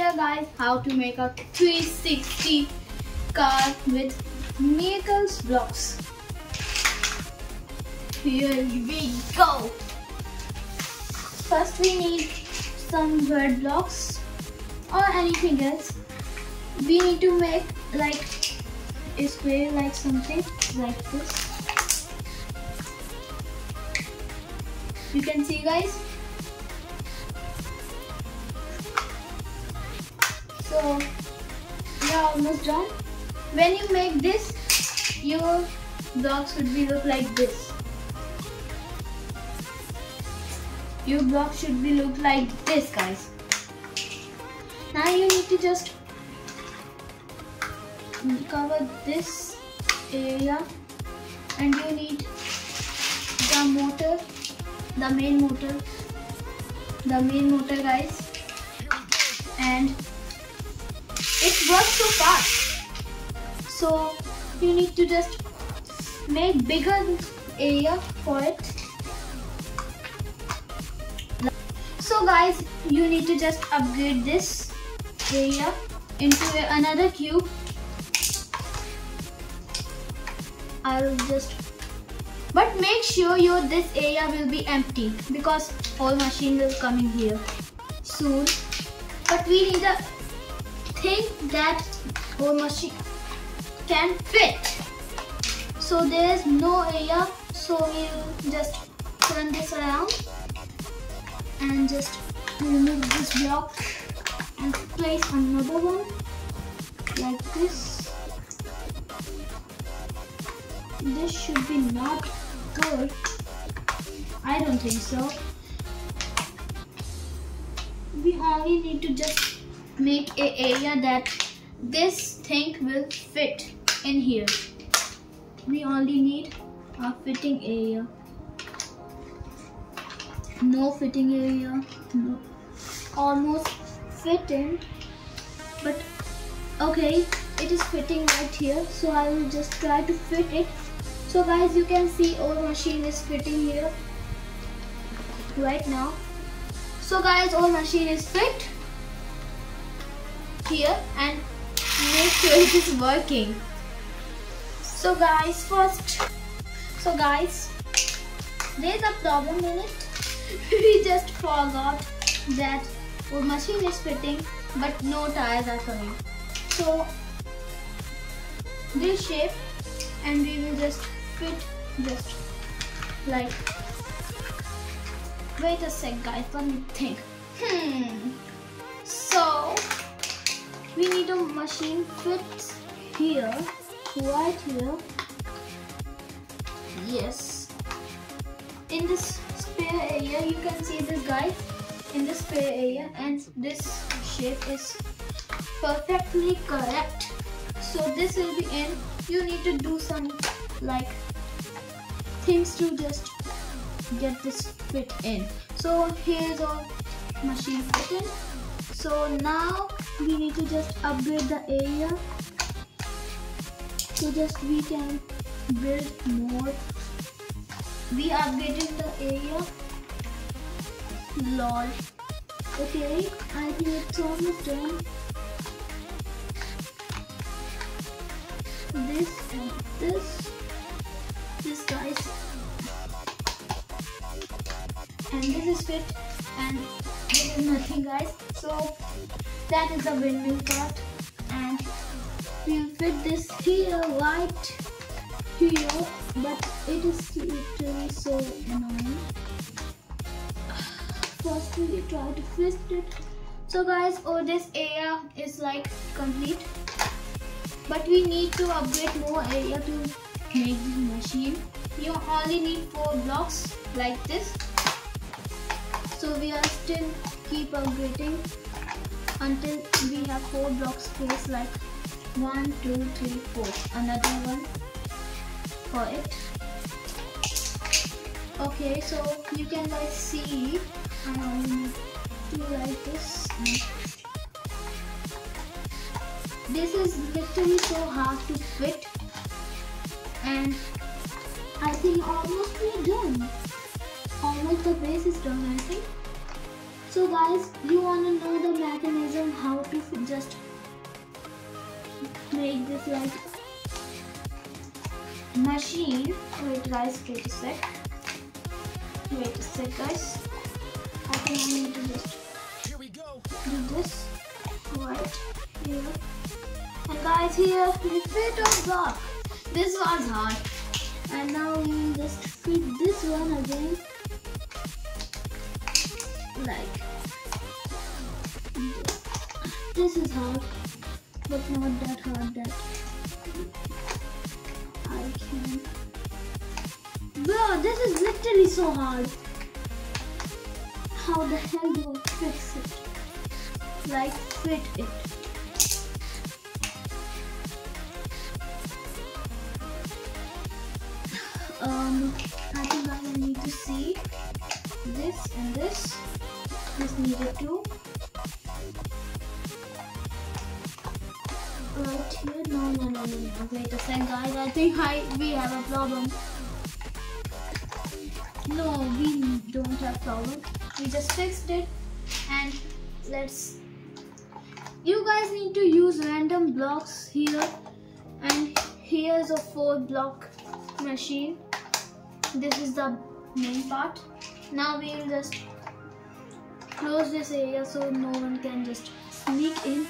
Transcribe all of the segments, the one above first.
here guys how to make a 360 car with Miracles blocks. Here we go. First we need some word blocks or anything else. We need to make like a square, like something like this. You can see guys. So we are almost done. When you make this, your blocks should be look like this. Your block should be look like this guys. Now you need to just cover this area and you need the motor, the main motor guys, and it works so fast. So you need to just make bigger area for it. So guys, you need to just upgrade this area into another cube. But make sure this area will be empty because whole machine will come in here soon. But we need a thing that whole machine can fit. So there is no area, so we will just turn this around and just remove this block and place another one like this. This should be not good. I don't think so. We only need to just make an area that this thing will fit in here. We only need a fitting area. No fitting area. No. Almost fitting. But okay, it is fitting right here. So I will just try to fit it. So guys, you can see our machine is fitting here right now. So guys, our machine is fit here and make sure it is working. So guys, there's a problem in it. We just forgot that our machine is fitting but no tires are coming. So this shape, and we will just fit just like, wait a sec guys, let me think. So we need a machine fits here, right here. Yes, in this spare area you can see this guys, in this spare area, and this shape is perfectly correct. So this will be in. You need to do some like things to just get this fit in. So here's our machine fitting. So now we need to just upgrade the area so just we can build more. We upgraded the area. Lol. Okay, I think it's almost done. This and this guys, and this is fit, and this is nothing guys. So that is the windmill part, and we'll fit this here right here, but it is literally so annoying. First we try to fit it. So guys, this area is like complete. But we need to upgrade more area to make this machine. You only need 4 blocks like this. So we are still keep upgrading until we have 4 blocks placed, like 1, 2, 3, 4. Another one for it. Okay, so you can guys see I only need to like this. This is literally so hard to fit, and I think almost we're done. Almost the base is done, I think. So guys, you want to know the mechanism how to just make this like machine. Wait guys, wait a sec guys. I think I need to just do this right here. And guys, here we fit a block. This was hard. And now we will just fit this one again. Like this is hard, but not that hard that I can. Bro, this is literally so hard. How the hell do I fix it? Like fit it. I think I will need to see this and this. This needed to right here. No. Wait a second, guys. I think we have a problem. No, we don't have problem. We just fixed it, and you guys need to use random blocks here, and here's a 4-block machine. This is the main part. Now we will just close this area so no one can just sneak in.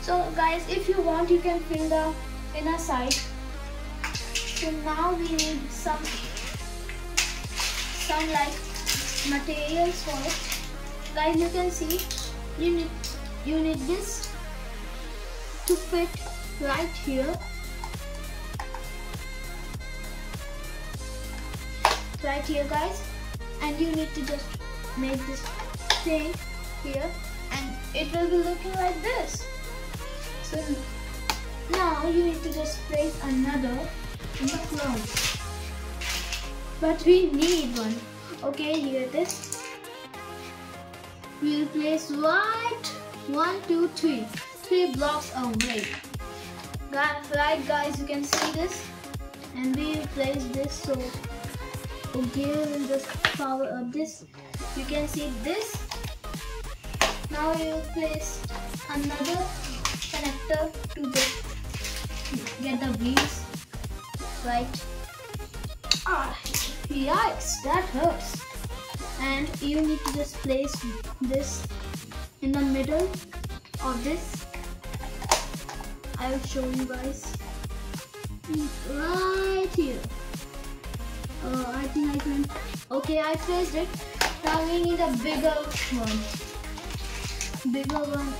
So guys, if you want, you can fill the inner side. So now we need some like materials for it. Guys, you can see you need this to fit right here. Right here guys, and you need to just make this thing here, and it will be looking like this. So now you need to just place another in the front, but we need one. Okay, here it is. We will place right 1, 2, 3 blocks away. Right guys, you can see this, and we will place this. So okay, we'll just power up this. You can see this. Now we will place another connector to get the wheels right. Yikes, that hurts. And you need to just place this in the middle of this. I will show you guys right here. I think I can. Okay, I placed it. Now we need a bigger one.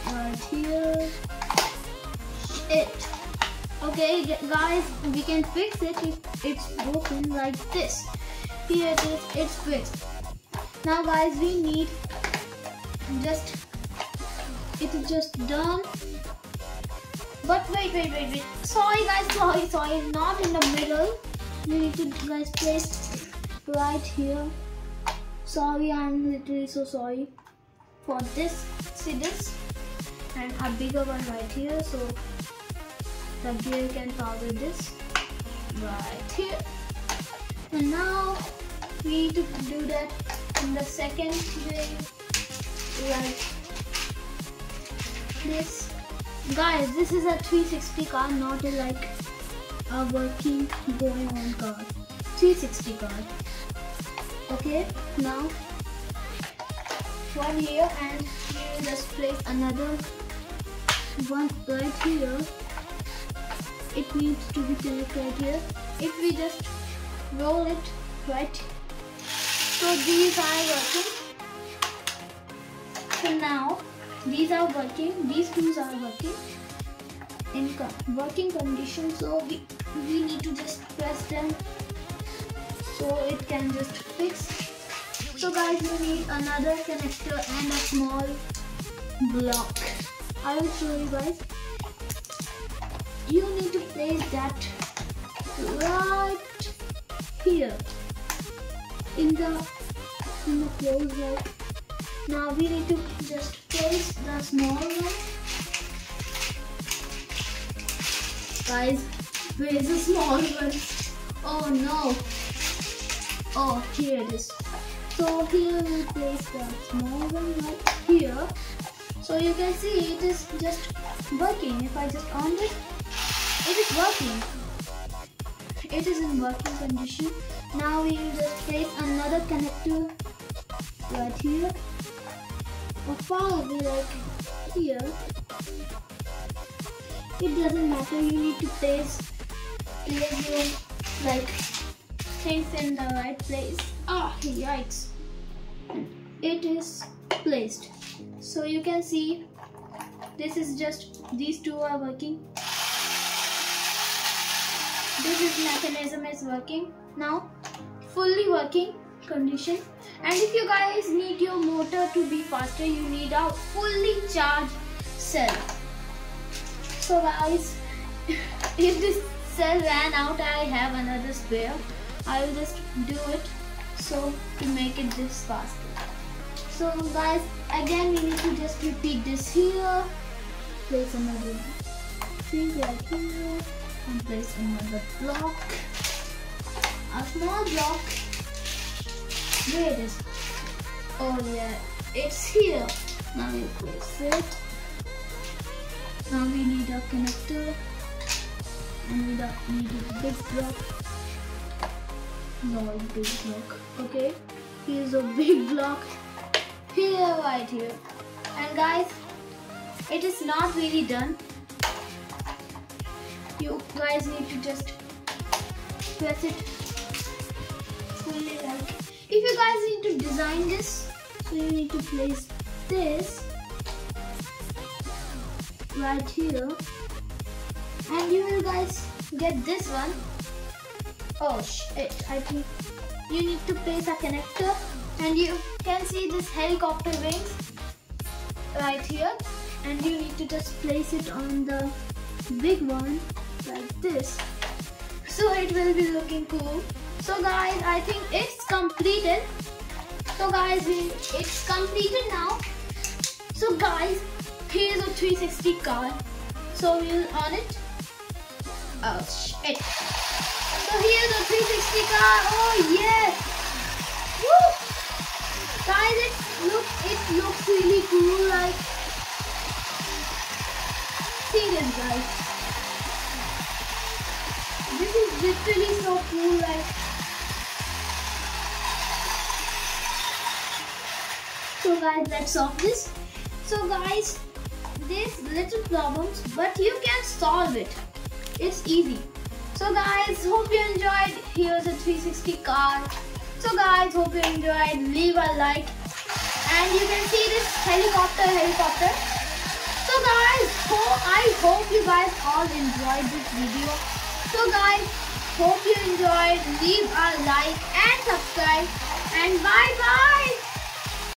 Right here. Okay, guys, we can fix it if it's broken like this. Here it is. It's fixed. Now, guys, we need it is just done. But wait. Sorry, guys. Sorry. Not in the middle. We need to guys place right here. Sorry, I'm literally so sorry for this. See this, and a bigger one right here, so the gear can power this right here. And now we need to do that in the second way, like this. Guys, this is a 360 car, not a working going on car. 360 car. Okay, now one here, and we will just place another one right here. It needs to be connected right here. If we just roll it right, so these are working. So now these are working. These two are working in working condition. So we need to just press them so it can just fix. So guys, we need another connector and a small block. I will show you guys. You need to place that right here in the close right. Now we need to just place the small one. Guys, where is the small one? Oh no. Oh, here it is. So here we'll place the small one right here. So you can see it is just working. If I just on it, it is working. It is in working condition. Now we will just place another connector right here. Or far away like here. It doesn't matter. You need to place your like things in the right place. Ah, yikes! It is placed. So you can see this is just these two are working. This is mechanism is working now, fully working condition. And if you guys need your motor to be faster, you need a fully charged cell. So guys, if this cell ran out, I have another spare. I will just do it so to make it this faster. So guys, again we need to just repeat this here. Place another thing right here and place another block. A small block. Where it is? Oh yeah, it's here. Now we place it. Now we need a connector and we need a big block. No, a big block. Okay, here's a big block. Here, right here. And guys, it is not really done. You guys need to just press it fully like. If you guys need to design this, so you need to place this right here, and you will guys get this one. Oh shit! I think you need to place a connector, and you can see this helicopter wings right here, and you need to just place it on the big one like this, so it will be looking cool. So guys, I think it's completed. So guys, it's completed now. So guys, here's a 360 car. So we'll on it. Oh shit! So here's a 360 car. Oh yes! Woo! Guys, it looks really cool. Like, see this, guys. This is literally so cool. Like, so guys, let's solve this. So guys, there's little problems, but you can solve it. It's easy. So guys, hope you enjoyed. Here's a 360 car. So guys, hope you enjoyed. Leave a like. And you can see this helicopter. So guys, I hope you guys all enjoyed this video. So guys, hope you enjoyed. Leave a like and subscribe. And bye bye.